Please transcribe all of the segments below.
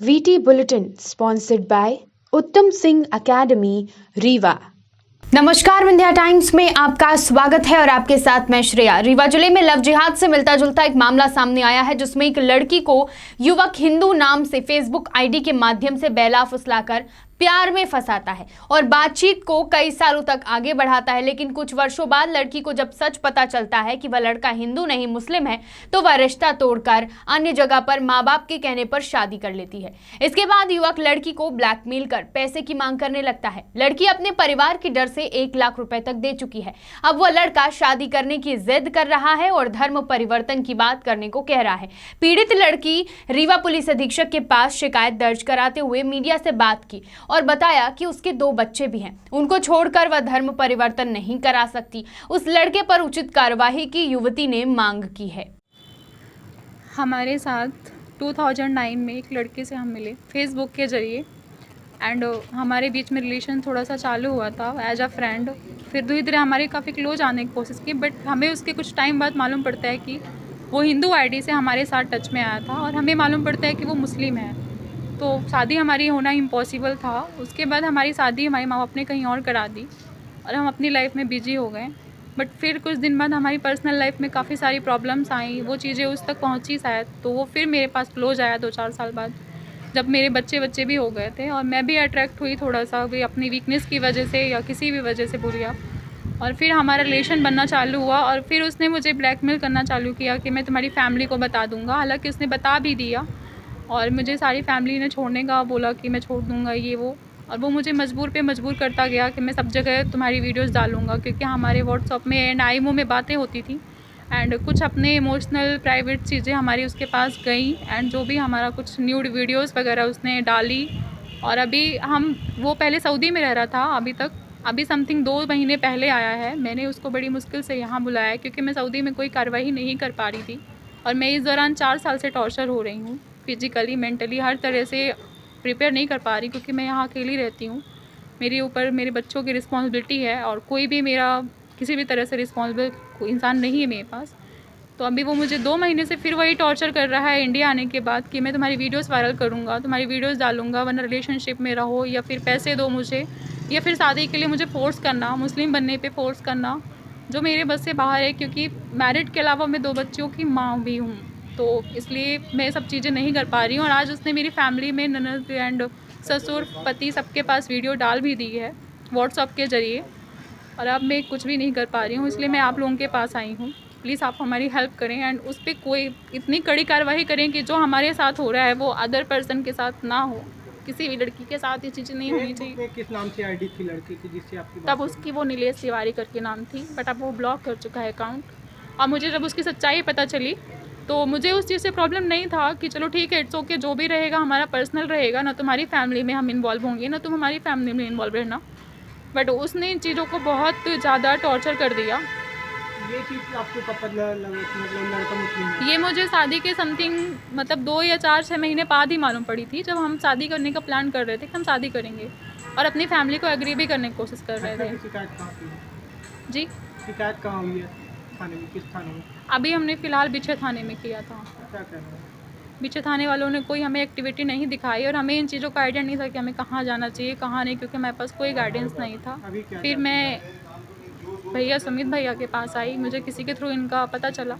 VT Bulletin sponsored by उत्तम Singh academy Rewa. नमस्कार, Vindhya times में आपका स्वागत है और आपके साथ मैं श्रेया। रीवा जिले में लव जिहाद से मिलता जुलता एक मामला सामने आया है, जिसमें एक लड़की को युवक हिंदू नाम से फेसबुक आईडी के माध्यम से बहला फुसलाकर प्यार में फंसाता है और बातचीत को कई सालों तक आगे बढ़ाता है। लेकिन कुछ वर्षों बाद लड़की को जब सच पता चलता है कि वह लड़का हिंदू नहीं मुस्लिम है, तो वह रिश्ता तोड़कर अन्य जगह पर माँ बाप के कहने पर शादी कर लेती है। इसके बाद युवक लड़की को ब्लैकमेल कर पैसे की मांग करने लगता है। लड़की अपने परिवार के डर से 1 लाख रुपए तक दे चुकी है। अब वह लड़का शादी करने की जिद कर रहा है और धर्म परिवर्तन की बात करने को कह रहा है। पीड़ित लड़की रीवा पुलिस अधीक्षक के पास शिकायत दर्ज कराते हुए मीडिया से बात की और बताया कि उसके 2 बच्चे भी हैं। उनको छोड़कर वह धर्म परिवर्तन नहीं करा सकती। उस लड़के पर उचित कार्यवाही की युवती ने मांग की है। हमारे साथ 2009 में एक लड़के से हम मिले फेसबुक के ज़रिए एंड हमारे बीच में रिलेशन थोड़ा सा चालू हुआ था एज अ फ्रेंड। फिर धीरे धीरे हमारे काफ़ी क्लोज आने की कोशिश की, बट हमें उसके कुछ टाइम बाद मालूम पड़ता है कि वो हिंदू आईडी से हमारे साथ टच में आया था और हमें मालूम पड़ता है कि वो मुस्लिम है। तो शादी हमारी होना इम्पॉसिबल था। उसके बाद हमारी शादी हमारे माँ बाप ने कहीं और करा दी और हम अपनी लाइफ में बिजी हो गए। बट फिर कुछ दिन बाद हमारी पर्सनल लाइफ में काफ़ी सारी प्रॉब्लम्स आई, वो चीज़ें उस तक पहुँची शायद, तो वो फिर मेरे पास क्लोज आया 2-4 साल बाद, जब मेरे बच्चे भी हो गए थे और मैं भी अट्रैक्ट हुई थोड़ा सा भी अपनी वीकनेस की वजह से या किसी भी वजह से बोलिए आप। और फिर हमारा रिलेशन बनना चालू हुआ और फिर उसने मुझे ब्लैकमेल करना चालू किया कि मैं तुम्हारी फैमिली को बता दूंगा। हालांकि उसने बता भी दिया और मुझे सारी फैमिली ने छोड़ने का बोला कि मैं छोड़ दूंगा ये वो, और वो मुझे मजबूर करता गया कि मैं सब जगह तुम्हारी वीडियोस डालूंगा, क्योंकि हमारे व्हाट्सएप में एंड आईमो में बातें होती थी एंड कुछ अपने इमोशनल प्राइवेट चीज़ें हमारी उसके पास गई एंड जो भी हमारा कुछ न्यूड वीडियोस वगैरह उसने डाली। और अभी वो पहले सऊदी में रह रहा था अभी समथिंग 2 महीने पहले आया है। मैंने उसको बड़ी मुश्किल से यहाँ बुलाया क्योंकि मैं सऊदी में कोई कार्रवाई नहीं कर पा रही थी और मैं इस दौरान 4 साल से टॉर्चर हो रही हूँ, फिजिकली मेंटली हर तरह से प्रिपेयर नहीं कर पा रही, क्योंकि मैं यहाँ अकेली रहती हूँ। मेरे ऊपर मेरे बच्चों की रिस्पॉन्सिबिलिटी है और कोई भी मेरा किसी भी तरह से रिस्पॉन्सिबल कोई इंसान नहीं है मेरे पास। तो अभी वो मुझे 2 महीने से फिर वही टॉर्चर कर रहा है इंडिया आने के बाद कि मैं तुम्हारी वीडियोस वायरल करूँगा, तुम्हारी वीडियोस डालूँगा, वरना रिलेशनशिप में रहो या फिर पैसे दो मुझे, या फिर शादी के लिए मुझे फ़ोर्स करना, मुस्लिम बनने पे फ़ोर्स करना, जो मेरे बस से बाहर है, क्योंकि मैरिड के अलावा मैं 2 बच्चों की माँ भी हूँ। तो इसलिए मैं सब चीज़ें नहीं कर पा रही हूँ और आज उसने मेरी फैमिली में ननद एंड ससुर पति सबके पास वीडियो डाल भी दी है व्हाट्सएप के ज़रिए, और अब मैं कुछ भी नहीं कर पा रही हूँ। इसलिए मैं आप लोगों के पास आई हूँ, प्लीज़ आप हमारी हेल्प करें एंड उस पर कोई इतनी कड़ी कार्रवाई करें कि जो हमारे साथ हो रहा है वो अदर पर्सन के साथ ना हो, किसी भी लड़की के साथ ये चीज़ें नहीं होनी चाहिए। किस नाम से आईडी थी लड़की की जिससे आपकी तब उसकी वो नीलेश तिवारी करके नाम थी, बट अब वो ब्लॉक कर चुका है अकाउंट। और मुझे जब उसकी सच्चाई पता चली तो मुझे उस चीज़ से प्रॉब्लम नहीं था कि चलो ठीक है, इट्स ओके, जो भी रहेगा हमारा पर्सनल रहेगा, ना तुम्हारी फैमिली में हम इन्वॉल्व होंगे ना तुम हमारी फैमिली में इन्वॉल्व रहना। बट उसने इन चीज़ों को बहुत ज़्यादा टॉर्चर कर दिया। ये चीज़ आपको कब पता लगा मतलब लड़का मुस्लिम है? ये मुझे शादी के समथिंग मतलब 2 या 4-6 महीने बाद ही मालूम पड़ी थी, जब हम शादी करने का प्लान कर रहे थे कि हम शादी करेंगे और अपनी फैमिली को एग्री भी करने की कोशिश कर रहे थे। शिकायत कहाँ की? जी, शिकायत कहाँ हुई है? थाने में? किस थाने में? अभी हमने फ़िलहाल बिछे थाने में किया था। क्या कहना है? बिछे थाने वालों ने कोई हमें एक्टिविटी नहीं दिखाई और हमें इन चीज़ों का आइडिया नहीं था कि हमें कहाँ जाना चाहिए कहाँ नहीं, क्योंकि हमारे पास कोई गाइडेंस नहीं था। फिर मैं भैया सुमित भैया के पास आई, मुझे किसी के थ्रू इनका पता चला,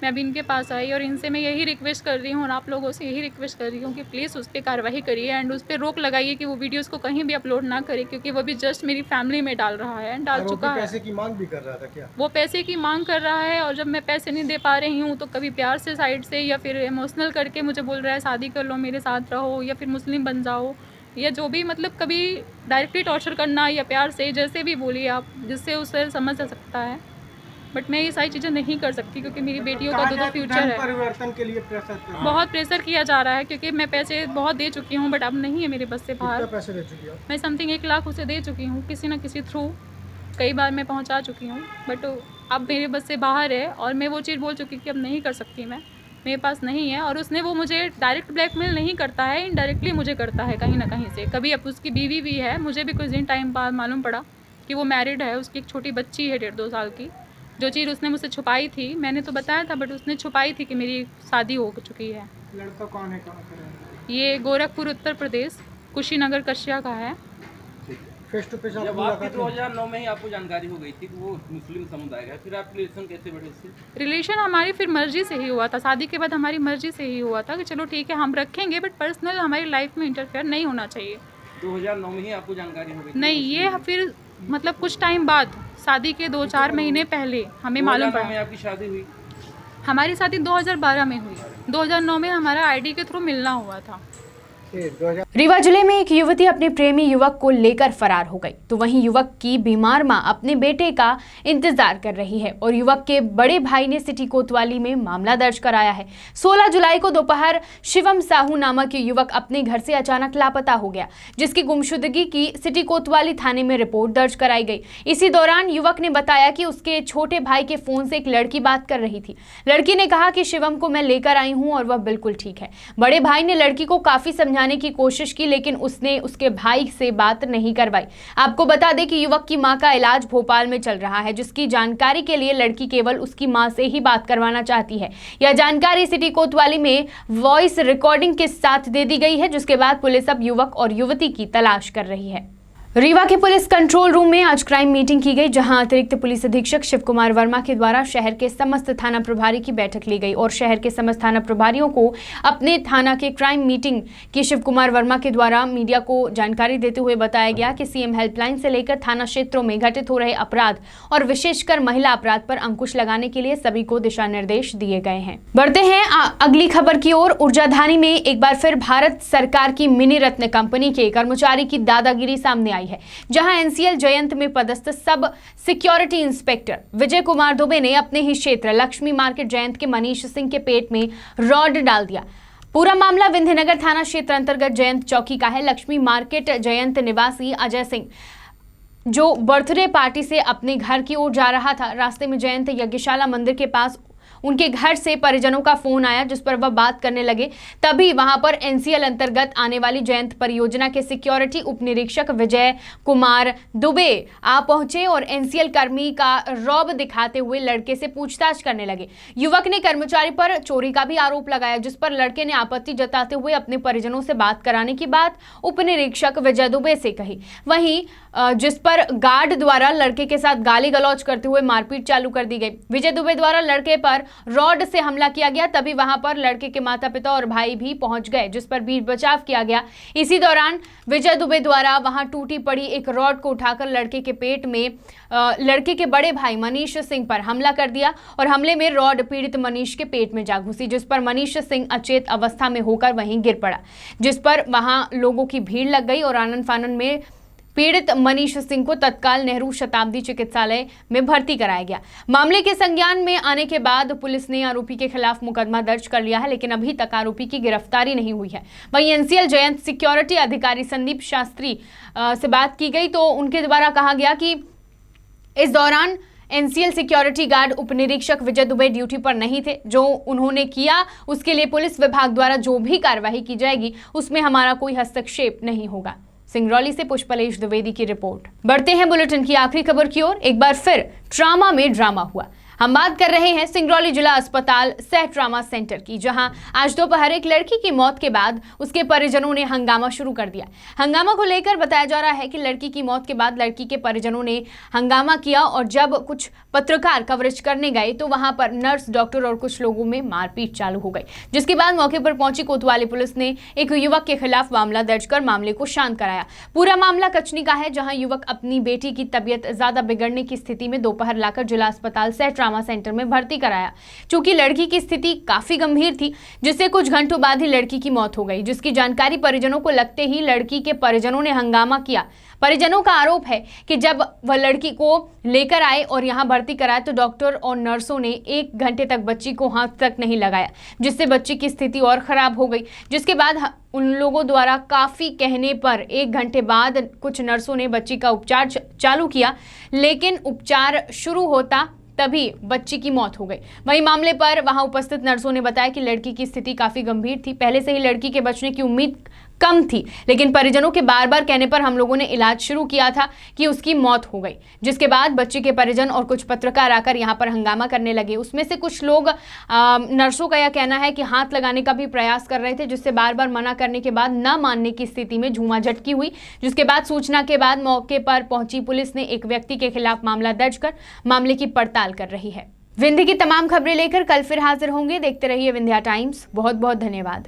मैं अभी इनके पास आई और इनसे मैं यही रिक्वेस्ट कर रही हूँ और आप लोगों से यही रिक्वेस्ट कर रही हूँ कि प्लीज़ उस पर कार्रवाई करिए एंड उस पर रोक लगाइए कि वो वीडियोस को कहीं भी अपलोड ना करे, क्योंकि वो भी जस्ट मेरी फैमिली में डाल रहा है, डाल चुका है। पैसे की मांग भी कर रहा था क्या? वो पैसे की मांग कर रहा है और जब मैं पैसे नहीं दे पा रही हूँ तो कभी प्यार से साइड से या फिर इमोशनल करके मुझे बोल रहा है शादी कर लो, मेरे साथ रहो या फिर मुस्लिम बन जाओ, या जो भी मतलब कभी डायरेक्टली टॉर्चर करना या प्यार से, जैसे भी बोलिए आप, जिससे उसे समझ सकता है। बट मैं ये सारी चीज़ें नहीं कर सकती क्योंकि मेरी बेटियों का 2 फ्यूचर है। परिवर्तन के लिए प्रेशर बहुत प्रेशर किया जा रहा है क्योंकि मैं पैसे बहुत दे चुकी हूँ, बट अब नहीं है मेरे बस से बाहर। पैसे दे चुकी है? मैं समथिंग 1 लाख उसे दे चुकी हूँ किसी न किसी थ्रू, कई बार मैं पहुँचा चुकी हूँ, बट अब मेरे बस से बाहर है और मैं वो चीज़ बोल चुकी कि अब नहीं कर सकती मैं। मेरे पास नहीं है। और उसने वो मुझे डायरेक्ट ब्लैकमेल नहीं करता है, इनडायरेक्टली मुझे करता है कहीं ना कहीं से। कभी अब उसकी बीवी भी है, मुझे भी कुछ दिन टाइम बाद मालूम पड़ा कि वो मैरिड है, उसकी एक छोटी बच्ची है 1.5-2 साल की। जो चीज़ उसने मुझसे छुपाई थी, मैंने तो बताया था बट उसने छुपाई थी कि मेरी शादी हो चुकी है। लड़का कौन है, कहाँ का है? ये गोरखपुर उत्तर प्रदेश कुशीनगर कश्या का है। फेस टू फेस जब आपको आपकी मुलाकात 2009 में ही आपको जानकारी हो गई थी कि वो मुस्लिम समुदाय का है, फिर आप रिलेशन कैसे बढ़े उससे? रिलेशन हमारी फिर मर्जी से ही हुआ था, शादी के बाद हमारी मर्जी से ही हुआ था कि चलो ठीक है हम रखेंगे, बट पर्सनल हमारी लाइफ में इंटरफेयर नहीं होना चाहिए। 2009 में ही आपको जानकारी हो गई थी? नहीं, ये फिर मतलब कुछ टाइम बाद, शादी के 2-4 महीने पहले हमें मालूम 2009 में पड़ा। आपकी शादी हुई? हमारी शादी 2012 में हुई, 2009 में हमारा आईडी के थ्रू मिलना हुआ था। 2000 रीवा जिले में एक युवती अपने प्रेमी युवक को लेकर फरार हो गई, तो वहीं युवक की बीमार मां अपने बेटे का इंतजार कर रही है और युवक के बड़े भाई ने सिटी कोतवाली में मामला दर्ज कराया है। 16 जुलाई को दोपहर शिवम साहू नामक युवक अपने घर से अचानक लापता हो गया, जिसकी गुमशुदगी की सिटी कोतवाली थाने में रिपोर्ट दर्ज कराई गई। इसी दौरान युवक ने बताया कि उसके छोटे भाई के फोन से एक लड़की बात कर रही थी। लड़की ने कहा कि शिवम को मैं लेकर आई हूं और वह बिल्कुल ठीक है। बड़े भाई ने लड़की को काफी समझाने की कोशिश की, लेकिन उसने उसके भाई से बात नहीं करवाई। आपको बता दें कि युवक की मां का इलाज भोपाल में चल रहा है, जिसकी जानकारी के लिए लड़की केवल उसकी मां से ही बात करवाना चाहती है। यह जानकारी सिटी कोतवाली में वॉइस रिकॉर्डिंग के साथ दे दी गई है, जिसके बाद पुलिस अब युवक और युवती की तलाश कर रही है। रीवा के पुलिस कंट्रोल रूम में आज क्राइम मीटिंग की गई, जहां अतिरिक्त पुलिस अधीक्षक शिव कुमार वर्मा के द्वारा शहर के समस्त थाना प्रभारी की बैठक ली गई और शहर के समस्त थाना प्रभारियों को अपने थाना के क्राइम मीटिंग की शिव कुमार वर्मा के द्वारा मीडिया को जानकारी देते हुए बताया गया कि सीएम हेल्पलाइन से लेकर थाना क्षेत्रों में घटित हो रहे अपराध और विशेषकर महिला अपराध पर अंकुश लगाने के लिए सभी को दिशा निर्देश दिए गए हैं। बढ़ते हैं अगली खबर की ओर। ऊर्जाधानी में एक बार फिर भारत सरकार की मिनी रत्न कंपनी के कर्मचारी की दादागिरी सामने है, जहां एनसीएल जयंत में पदस्थ सब सिक्योरिटी इंस्पेक्टर विजय कुमार दुबे ने अपने ही क्षेत्र लक्ष्मी मार्केट जयंत के मनीष सिंह के पेट में रॉड डाल दिया। पूरा मामला विंध्यनगर थाना क्षेत्र अंतर्गत जयंत चौकी का है। लक्ष्मी मार्केट जयंत निवासी अजय सिंह जो बर्थडे पार्टी से अपने घर की ओर जा रहा था, रास्ते में जयंत यज्ञशाला मंदिर के पास उनके घर से परिजनों का फोन आया, जिस पर वह बात करने लगे। तभी वहां पर एनसीएल अंतर्गत आने वाली जयंत परियोजना के सिक्योरिटी उप निरीक्षक विजय कुमार दुबे आ पहुंचे और एनसीएल कर्मी का रौब दिखाते हुए लड़के से पूछताछ करने लगे। युवक ने कर्मचारी पर चोरी का भी आरोप लगाया, जिस पर लड़के ने आपत्ति जताते हुए अपने परिजनों से बात कराने की बात उप निरीक्षक विजय दुबे से कही। वहीं जिस पर गार्ड द्वारा लड़के के साथ गाली गलौज करते हुए मारपीट चालू कर दी गई। विजय दुबे द्वारा लड़के पर रॉड से हमला किया गया। तभी वहां पर लड़के के माता पिता और भाई भी पहुंच गए, जिस पर वीर बचाव किया गया। इसी दौरान विजय दुबे द्वारा वहां टूटी पड़ी एक रॉड को उठाकर लड़के के पेट में लड़के के बड़े भाई मनीष सिंह पर हमला कर दिया और हमले में रॉड पीड़ित मनीष के पेट में जा घुसी, जिस पर मनीष सिंह अचेत अवस्था में होकर वहीं गिर पड़ा, जिस पर वहां लोगों की भीड़ लग गई और आनन फानन में पीड़ित मनीष सिंह को तत्काल नेहरू शताब्दी चिकित्सालय में भर्ती कराया गया। मामले के संज्ञान में आने के बाद पुलिस ने आरोपी के खिलाफ मुकदमा दर्ज कर लिया है, लेकिन अभी तक आरोपी की गिरफ्तारी नहीं हुई है। वहीं एनसीएल जयंत सिक्योरिटी अधिकारी संदीप शास्त्री से बात की गई, तो उनके द्वारा कहा गया कि इस दौरान एनसीएल सिक्योरिटी गार्ड उप निरीक्षक विजय दुबे ड्यूटी पर नहीं थे। जो उन्होंने किया उसके लिए पुलिस विभाग द्वारा जो भी कार्रवाई की जाएगी उसमें हमारा कोई हस्तक्षेप नहीं होगा। सिंगरौली से पुष्पलेश द्विवेदी की रिपोर्ट। बढ़ते हैं बुलेटिन की आखिरी खबर की ओर। एक बार फिर ट्रामा में ड्रामा हुआ। हम बात कर रहे हैं सिंगरौली जिला अस्पताल सह ट्रामा सेंटर की, जहां आज दोपहर एक लड़की की मौत के बाद उसके परिजनों ने हंगामा शुरू कर दिया। हंगामा को लेकर बताया जा रहा है कि लड़की की मौत के बाद लड़की के परिजनों ने हंगामा किया और जब कुछ पत्रकार कवरेज करने गए तो वहां पर नर्स, डॉक्टर और कुछ लोगों में मारपीट चालू हो गई, जिसके बाद मौके पर पहुंची कोतवाली पुलिस ने एक युवक के खिलाफ मामला दर्ज कर मामले को शांत कराया। पूरा मामला कचनी का है, जहां युवक अपनी बेटी की तबीयत ज्यादा बिगड़ने की स्थिति में दोपहर लाकर जिला अस्पताल सह ट्रामा सेंटर में भर्ती कराया। चूंकि लड़की की स्थिति काफी गंभीर थी, जिससे कुछ घंटों बाद ही लड़की की मौत हो गई, जिसकी जानकारी परिजनों को लगते ही लड़की के परिजनों ने हंगामा किया। परिजनों का आरोप है कि जब वह लड़की को लेकर आए और यहां भर्ती कराया तो डॉक्टर और नर्सों ने 1 घंटे तक बच्ची को हाथ तक नहीं लगाया, जिससे बच्ची की स्थिति और खराब हो गई। जिसके बाद उन लोगों द्वारा काफी कहने पर 1 घंटे बाद कुछ नर्सों ने बच्ची का उपचार चालू किया, लेकिन उपचार शुरू होता तभी बच्ची की मौत हो गई। वहीं मामले पर वहां उपस्थित नर्सों ने बताया कि लड़की की स्थिति काफी गंभीर थी। पहले से ही लड़की के बचने की उम्मीद कम थी, लेकिन परिजनों के बार बार कहने पर हम लोगों ने इलाज शुरू किया था कि उसकी मौत हो गई, जिसके बाद बच्ची के परिजन और कुछ पत्रकार आकर यहां पर हंगामा करने लगे। उसमें से कुछ लोग नर्सों का यह कहना है कि हाथ लगाने का भी प्रयास कर रहे थे, जिससे बार बार मना करने के बाद न मानने की स्थिति में झूमाझटकी हुई, जिसके बाद सूचना के बाद मौके पर पहुंची पुलिस ने एक व्यक्ति के खिलाफ मामला दर्ज कर मामले की पड़ताल कर रही है। विंध्य की तमाम खबरें लेकर कल फिर हाजिर होंगे। देखते रहिए विंध्या टाइम्स। बहुत बहुत धन्यवाद।